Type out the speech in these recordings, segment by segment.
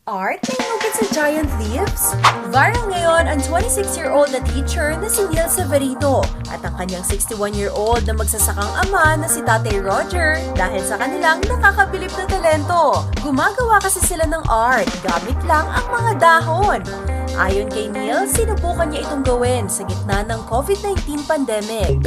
Art na inukit sa giant leaves? Viral ngayon ang 26-year-old na teacher na si Neil Severino at ang kanyang 61-year-old na magsasakang ama na si Tatay Roger dahil sa kanilang nakakabilib na talento. Gumagawa kasi sila ng art gamit lang ang mga dahon. Ayon kay Neil, sinubukan niya itong gawin sa gitna ng COVID-19 pandemic.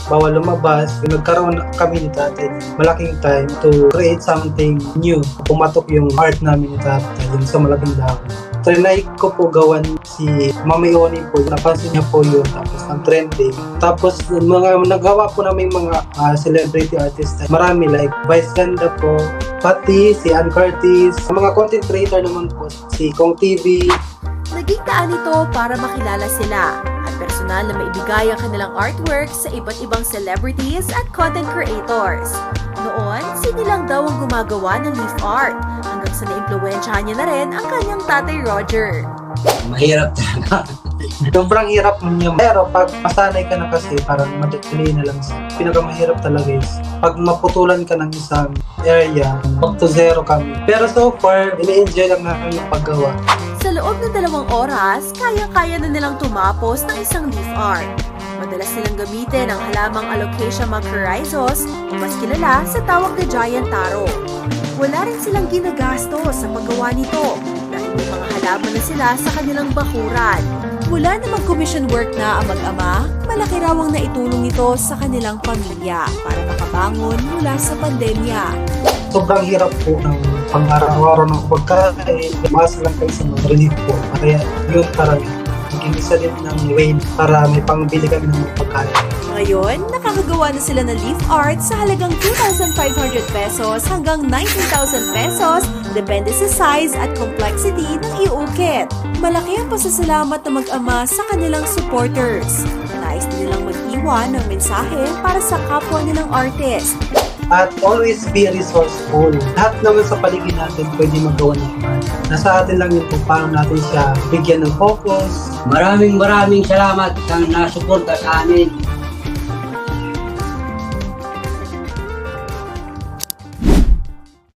Bawal lumabas, nagkaroon kami ni tatay malaking time to create something new. Pumatok yung art namin ni tatay yung sa malaking dahon. Trinay ko po gawan si Mami Oni po, napansin niya po yun, tapos ang trending. Tapos mga nagawa po namin mga celebrity artists, marami like Vice Ganda po, pati si Ann Curtis, mga content creator naman po, si Kong TV. Naging daan ito para makilala sila at personal na maibigay ang kanilang artwork sa iba't ibang celebrities at content creators. Noon, sinilang daw ang gumagawa ng leaf art hanggang sa naimpluwensyahan niya na rin ang kanyang Tatay Roger. Mahirap talaga. Sobrang hirap niya. Pero pag masanay ka na kasi, parang madali na lang siya. Pinakamahirap talaga is pag maputulan ka ng isang area, up to zero kami. Pero so far, ini-enjoy lang namin yung paggawa. Sa loob ng 2 oras, kaya-kaya na nilang tumapos ng isang leaf art. Madalas nilang gamitin ang halamang Alocasia macrorhizos o mas kilala sa tawag na giant taro. Wala rin silang ginagastos sa paggawa nito dahil may mga halaman na sila sa kanilang bakuran. Mula namang commission work na ang mag-ama, malaki raw ang naitulong ito sa kanilang pamilya para makabangon mula sa pandemya. Sobrang hirap po ng pang-araw-araw ng pagkain. Mas lang kayo sa mga relief po. Kaya yun parang naging isa din ng way para may pangbili kami ng mga pagkain. Ngayon, nakakagawa na sila ng leaf art sa halagang 2,500 pesos hanggang 19,000 pesos, depende sa size at complexity ng iukit. Malaki ang pasasalamat ng mag-ama sa kanilang supporters. Nais na nilang mag-iwan ng mensahe para sa kapwa nilang artist. At always be resourceful. Lahat naman sa paligid natin pwede magawa ng art. Nasa atin lang yun kung paano natin siya bigyan ng focus. Maraming salamat sa nasuporta sa amin.